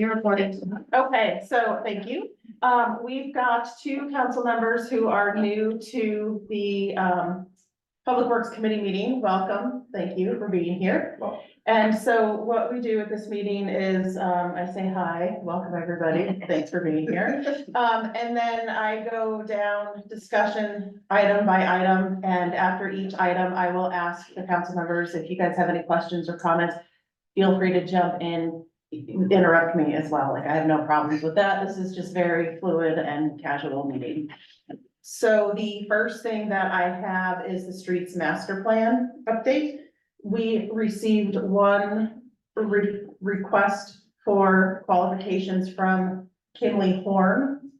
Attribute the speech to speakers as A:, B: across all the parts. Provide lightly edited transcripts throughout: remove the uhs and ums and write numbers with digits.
A: You're recording.
B: Okay, so thank you. We've got two council members who are new to the Public Works Committee meeting. Welcome. Thank you for being here.
C: Well,
B: And so what we do at this meeting is I say hi, welcome everybody. Thanks for being here. And then I go down discussion item by item, and after each item, I will ask the council members if you guys have any questions or comments. Feel free to jump in, interrupt me as well. Like I have no problems with that. This is just very fluid and casual meeting. So the first thing that I have is the streets master plan update. We received one request for qualifications from Kimley Horn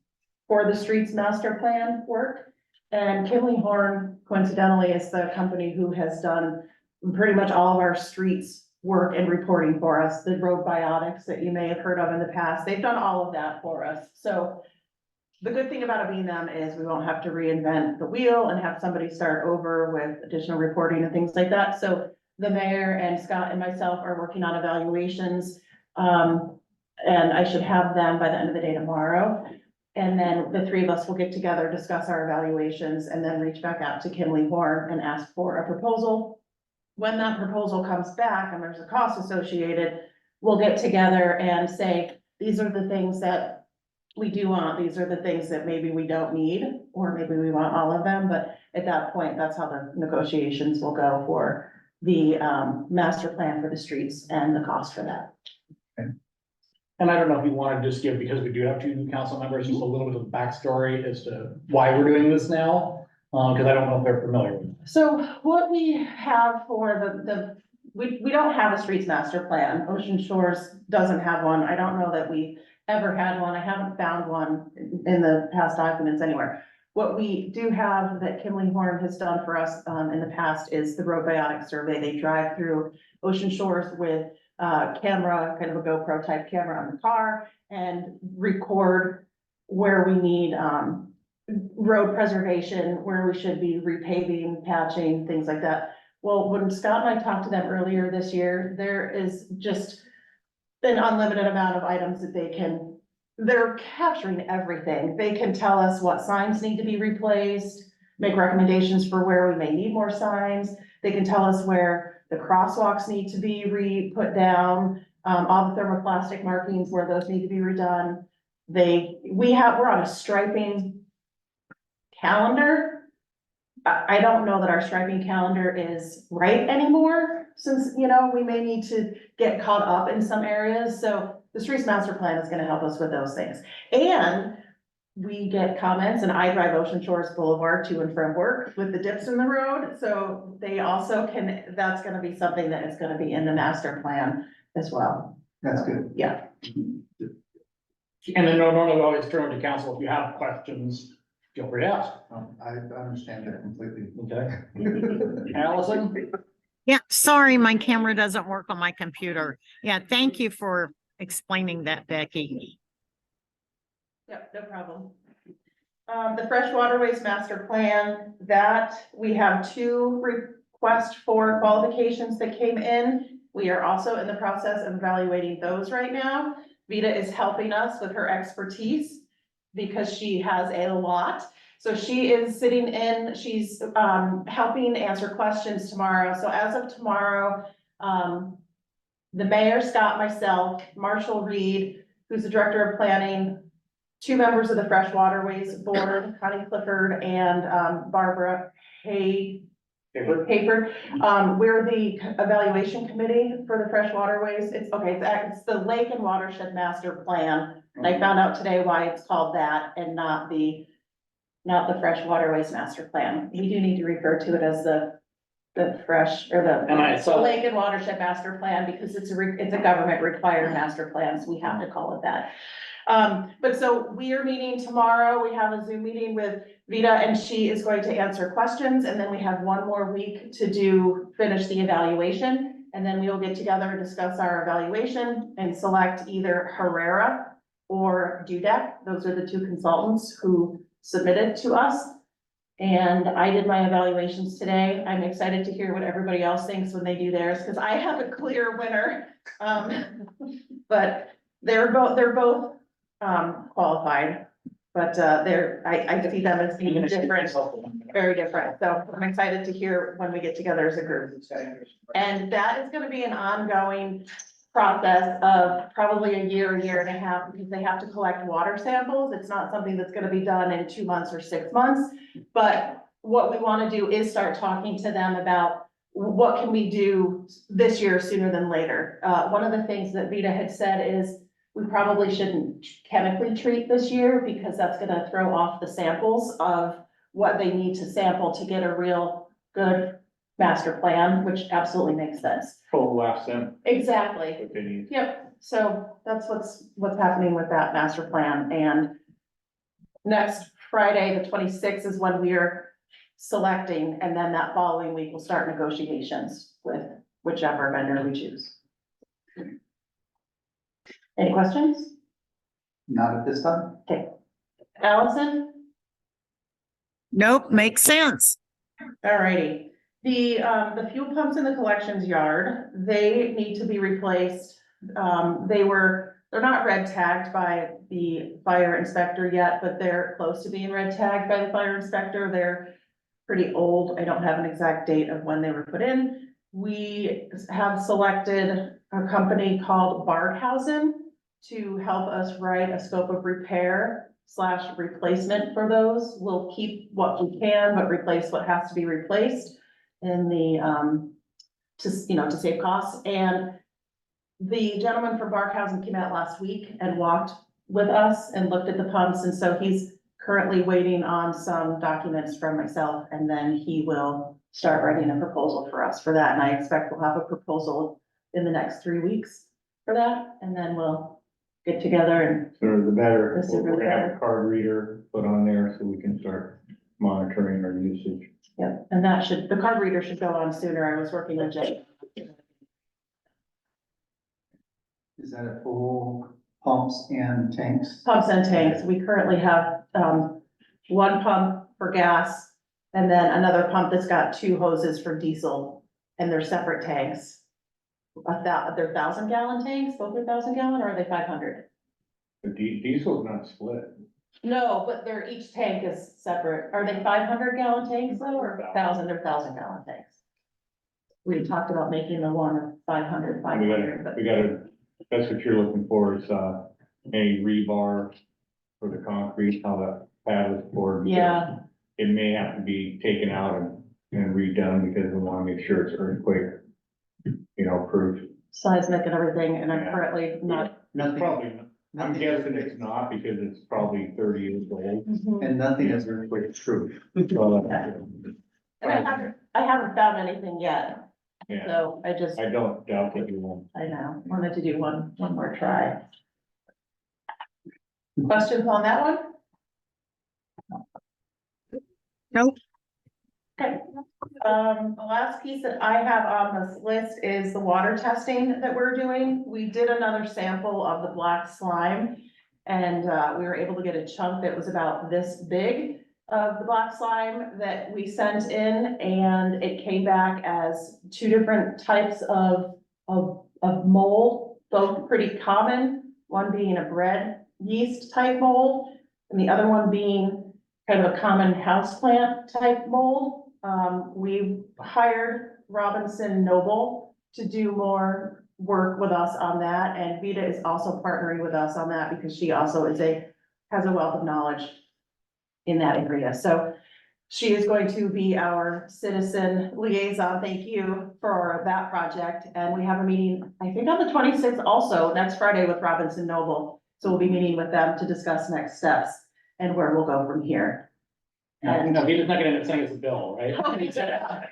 B: for the streets master plan work. And Kimley Horn coincidentally is the company who has done pretty much all of our streets work and reporting for us, the road biotics that you may have heard of in the past. They've done all of that for us. So the good thing about it being them is we won't have to reinvent the wheel and have somebody start over with additional reporting and things like that. So the mayor and Scott and myself are working on evaluations. And I should have them by the end of the day tomorrow. And then the three of us will get together, discuss our evaluations, and then reach back out to Kimley Horn and ask for a proposal. When that proposal comes back and there's a cost associated, we'll get together and say, these are the things that we do want, these are the things that maybe we don't need, or maybe we want all of them, but at that point, that's how the negotiations will go for the master plan for the streets and the cost for that.
C: and I don't know if you want to just give, because we do have two new council members, just a little bit of backstory as to why we're doing this now. Because I don't know if they're familiar with it.
B: So what we have for we don't have a streets master plan. Ocean Shores doesn't have one. I don't know that we ever had one. I haven't found one in the past documents anywhere. What we do have that Kimley Horn has done for us in the past is the road biotic survey. They drive through Ocean Shores with camera, kind of a GoPro type camera on the car, and record where we need road preservation, where we should be repaving, patching, things like that. Well, when Scott and I talked to them earlier this year, there is just an unlimited amount of items that they're capturing everything. They can tell us what signs need to be replaced, make recommendations for where we may need more signs. They can tell us where the crosswalks need to be put down, all the thermoplastic markings where those need to be redone. We're on a striping calendar. I don't know that our striping calendar is right anymore, since, we may need to get caught up in some areas. So the streets master plan is gonna help us with those things. And we get comments, and I drive Ocean Shores Boulevard to and from work with the dips in the road. So they also that's gonna be something that is gonna be in the master plan as well.
D: That's good.
B: Yeah.
C: And then normally we always turn to council if you have questions, feel free to ask.
D: I understand that completely.
C: Okay. Allison?
E: Yeah, sorry, my camera doesn't work on my computer. Yeah, thank you for explaining that, Becky.
B: Yep, no problem. The Fresh Waterways Master Plan, that we have two requests for qualifications that came in. We are also in the process of evaluating those right now. Vita is helping us with her expertise because she has a lot. So she is sitting in, she's helping answer questions tomorrow. So as of tomorrow, the mayor, Scott, myself, Marshall Reed, who's the director of planning, two members of the Fresh Waterways Board, Connie Clifford and Barbara Hayford. We're the evaluation committee for the Fresh Waterways. It's the Lake and Watershed Master Plan. And I found out today why it's called that and not the Fresh Waterways Master Plan. We do need to refer to it as the fresh or the Lake and Watershed Master Plan, because it's a government required master plan, so we have to call it that. But so we are meeting tomorrow. We have a Zoom meeting with Vita, and she is going to answer questions. And then we have one more week to finish the evaluation. And then we will get together and discuss our evaluation and select either Herrera or Dudek. Those are the two consultants who submitted to us. And I did my evaluations today. I'm excited to hear what everybody else thinks when they do theirs, because I have a clear winner. But they're both, qualified, but, I see them as being different, very different. So I'm excited to hear when we get together as a group. And that is gonna be an ongoing process of probably a year and a half, because they have to collect water samples. It's not something that's gonna be done in 2 months or 6 months. But what we wanna do is start talking to them about what can we do this year sooner than later. One of the things that Vita had said is we probably shouldn't chemically treat this year, because that's gonna throw off the samples of what they need to sample to get a real good master plan, which absolutely makes sense.
A: Full last them,
B: Exactly.
A: what they need.
B: Yep, so that's what's happening with that master plan, and next Friday, the 26th, is when we're selecting, and then that following week, we'll start negotiations with whichever vendor we choose. Any questions?
D: Not at this time?
B: Allison?
E: Nope, makes sense.
B: Alrighty, the fuel pumps in the collections yard, they need to be replaced. They're not red tagged by the fire inspector yet, but they're close to being red tagged by the fire inspector. They're pretty old. I don't have an exact date of when they were put in. We have selected a company called Barkhausen to help us write a scope of repair / replacement for those. We'll keep what we can, but replace what has to be replaced in the, to save costs. And the gentleman from Barkhausen came out last week and walked with us and looked at the pumps, and so he's currently waiting on some documents from myself, and then he will start writing a proposal for us for that, and I expect we'll have a proposal in the next 3 weeks for that, and then we'll get together and,
A: Sooner the better,
B: The sooner
A: we're
B: the
A: gonna have
B: better.
A: a card reader put on there so we can start monitoring our usage.
B: yeah, and the card reader should go on sooner. I was working with Jay.
D: Is that a full pumps and tanks?
B: Pumps and tanks, we currently have, one pump for gas, and then another pump that's got 2 hoses for diesel, and they're separate tanks. They're 1,000-gallon tanks, both are 1,000-gallon, or are they 500?
A: The diesel's not split.
B: No, but each tank is separate. Are they 500-gallon tanks though, or 1,000? They're 1,000-gallon tanks. We talked about making the one of 500, but
A: We gotta, that's what you're looking for is, any rebar for the concrete, how that pad was poured. because
B: yeah,
A: It may have to be taken out and redone because we wanna make sure it's earthquake, proof.
B: seismic and everything, and I'm
A: Yeah.
B: currently not.
D: Nothing,
A: Probably, I'm
D: nothing
A: guessing
D: is-
A: it's not because it's probably 30 years old.
D: And nothing is earthquake proof.
A: Well,
B: And I haven't found anything yet,
A: Yeah,
B: so
A: I don't doubt that you won't.
B: I know, wanted to do one more try. Questions on that one?
E: Nope.
B: Okay, the last piece that I have on this list is the water testing that we're doing. We did another sample of the black slime. And, we were able to get a chunk that was about this big of the black slime that we sent in, and it came back as 2 different types of mold, both pretty common, one being a bread yeast type mold, and the other one being kind of a common houseplant type mold. We've hired Robinson Noble to do more work with us on that, and Vita is also partnering with us on that because she also has a wealth of knowledge in that area. So she is going to be our citizen liaison. Thank you for that project. And we have a meeting, I think on the 26th also, next Friday with Robinson Noble. So we'll be meeting with them to discuss next steps and where we'll go from here.
C: And, he's not gonna end up sending us a bill, right?
B: Hoping to,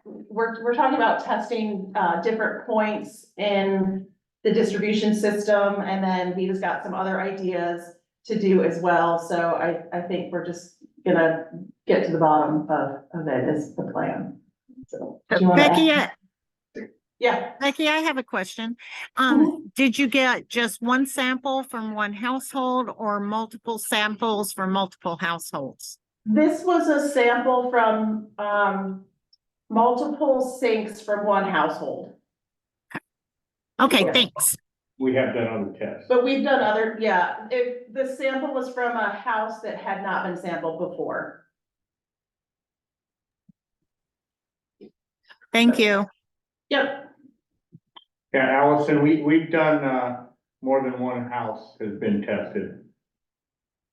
B: we're talking about testing, different points in the distribution system, and then Vita's got some other ideas to do as well, so I think we're just gonna get to the bottom of it is the plan. So, do you wanna
E: Becky,
B: add? Yeah,
E: Becky, I have a question. Did you get just one sample from one household or multiple samples for multiple households?
B: this was a sample from, multiple sinks from one household.
E: Okay, thanks.
A: We have done other tests.
B: But we've done other, yeah, if the sample was from a house that had not been sampled before.
E: Thank you.
B: Yep,
A: Yeah, Allison, we've done, more than one house has been tested.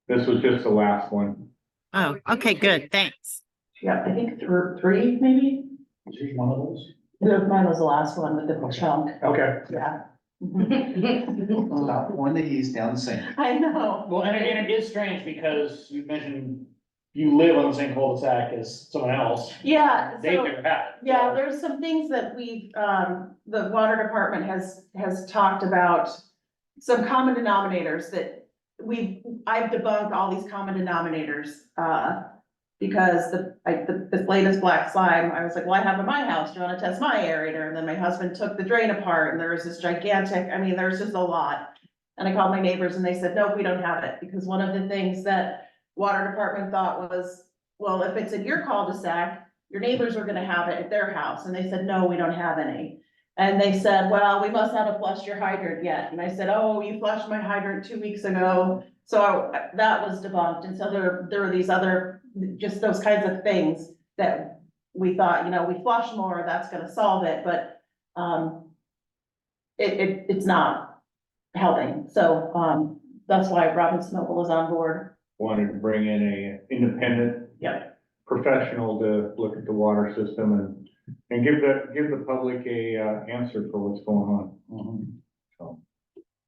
A: This was just the last one.
E: Oh, okay, good, thanks.
B: yep, I think three, maybe?
C: Is one of those?
B: Mine was the last one with the chunk,
C: Okay.
B: yeah.
D: About one to ease down the sink.
B: I know.
C: Well, and again, it is strange because you mentioned you live on the same cul-de-sac as someone else.
B: Yeah,
C: They've
B: so,
C: never had it.
B: yeah, there's some things that we, the water department has talked about. Some common denominators that I've debunked all these common denominators, because the latest black slime, I was like, well, I have in my house, do you wanna test my aerator? And then my husband took the drain apart and there was this gigantic, I mean, there's just a lot. And I called my neighbors and they said, no, we don't have it, because one of the things that water department thought was, well, if it's in your cul-de-sac, your neighbors are gonna have it at their house, and they said, no, we don't have any. And they said, well, we must not have flushed your hydrant yet, and I said, oh, you flushed my hydrant 2 weeks ago. So that was debunked, and so there were these other, just those kinds of things that we thought, we flush more, that's gonna solve it, but, it's not helping, so, that's why Robinson Noble is on board.
A: Wanted to bring in a independent
B: Yep.
A: professional to look at the water system and give the public a, answer for what's going on.
C: Mhm.
A: So,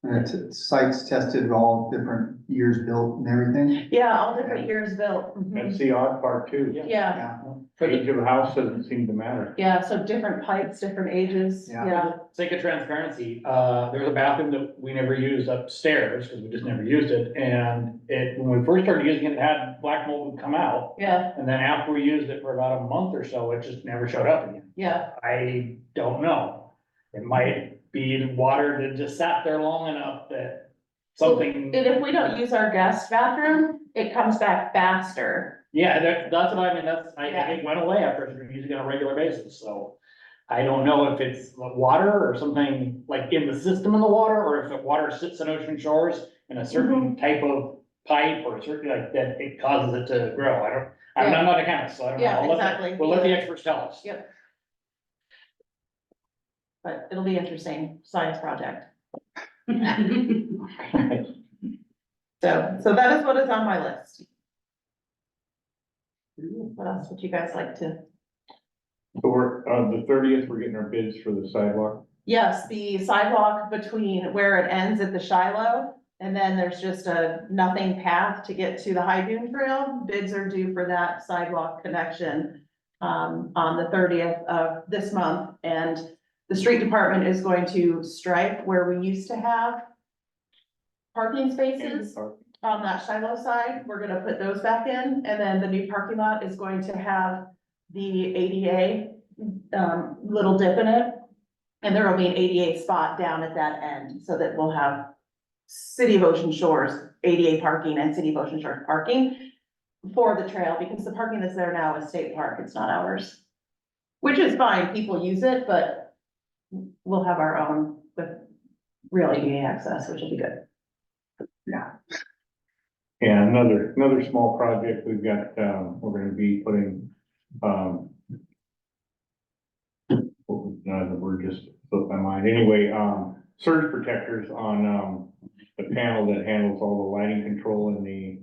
D: And it's sites tested, all different years built and everything.
B: Yeah, all different years built. Mhm.
A: that's the odd part too.
B: Yeah,
D: Yeah.
C: For
A: Age
C: the
A: of a house doesn't seem to matter.
B: yeah, so different pipes, different ages,
D: Yeah.
B: yeah.
C: sake of transparency, there's a bathroom that we never used upstairs, because we just never used it, and when we first started using it, it had black mold come out.
B: Yeah,
C: And then after we used it for about a month or so, it just never showed up again.
B: yeah,
C: I don't know. It might be the water that just sat there long enough that something,
B: and if we don't use our guest bathroom, it comes back faster.
C: yeah, that's what I mean,
B: Yeah.
C: it went away after I using it on a regular basis, so. I don't know if it's the water or something like in the system in the water, or if the water sits in ocean shores in a certain type of pipe or a certain like that, it causes it to grow. I'm
B: Yeah.
C: not a chemist, so I don't know.
B: Yeah, exactly.
C: We'll let the experts tell us.
B: Yep. But it'll be interesting, science project. So that is what is on my list. What else would you guys like to?
A: So we're, the 30th, we're getting our bids for the sidewalk.
B: Yes, the sidewalk between where it ends at the Shiloh, and then there's just a nothing path to get to the High Dune Trail. Bids are due for that sidewalk connection on the 30th of this month, and the street department is going to stripe where we used to have parking spaces on that Shiloh side. We're gonna put those back in, and then the new parking lot is going to have the ADA little dip in it. And there will be an ADA spot down at that end, so that we'll have City of Ocean Shores ADA parking and City of Ocean Shores parking for the trail, because the parking that's there now is state park, it's not ours. Which is fine, people use it, but we'll have our own with real ADA access, which will be good.
A: Yeah, another small project we've got, we're gonna be putting, the word just slipped my mind. Anyway, surge protectors on, the panel that handles all the lighting control in the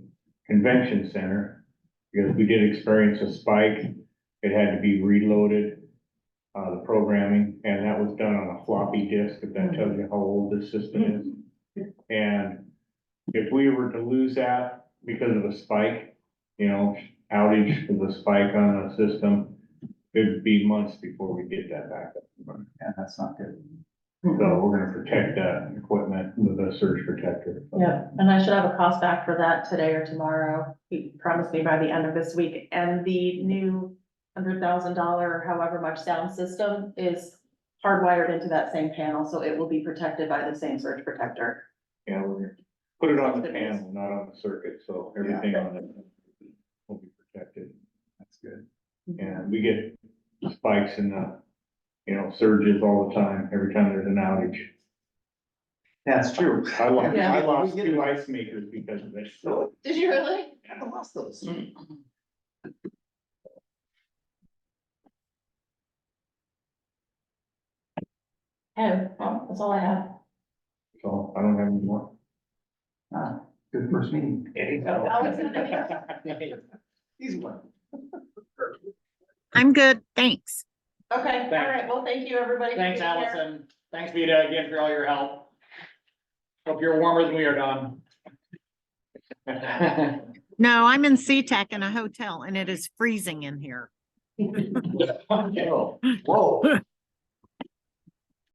A: convention center. Because we did experience a spike, it had to be reloaded, the programming, and that was done on a floppy disk, if that tells you how old this system is. And if we were to lose that because of a spike, outage of the spike on the system, it'd be months before we get that back up.
D: Yeah, that's not good.
A: So we're gonna protect that equipment with a surge protector.
B: Yeah, and I should have a cost back for that today or tomorrow. He promised me by the end of this week, and the new $100,000, however much sound system is hardwired into that same panel, so it will be protected by the same surge protector.
A: Yeah, we're gonna put it on the panel, not on the circuit, so everything on it will be protected.
D: That's good.
A: And we get spikes in the, surges all the time, every time there's an outage.
D: That's true.
A: I lost,
B: Yeah.
A: I lost 2 ice makers because of this.
B: Did you really?
D: I lost those.
B: Oh, well, that's all I have.
A: So I don't have any more.
D: Ah, good first meeting.
C: There you go.
D: Easy one.
E: I'm good, thanks.
B: Okay, all
C: Thanks.
B: right, well, thank you, everybody. for
C: Thanks,
B: being here.
C: Allison. Thanks, Vita, again for all your help. Hope you're warmer than we are, Don.
E: No, I'm in SeaTac in a hotel and it is freezing in here.
C: Whoa.
D: Whoa.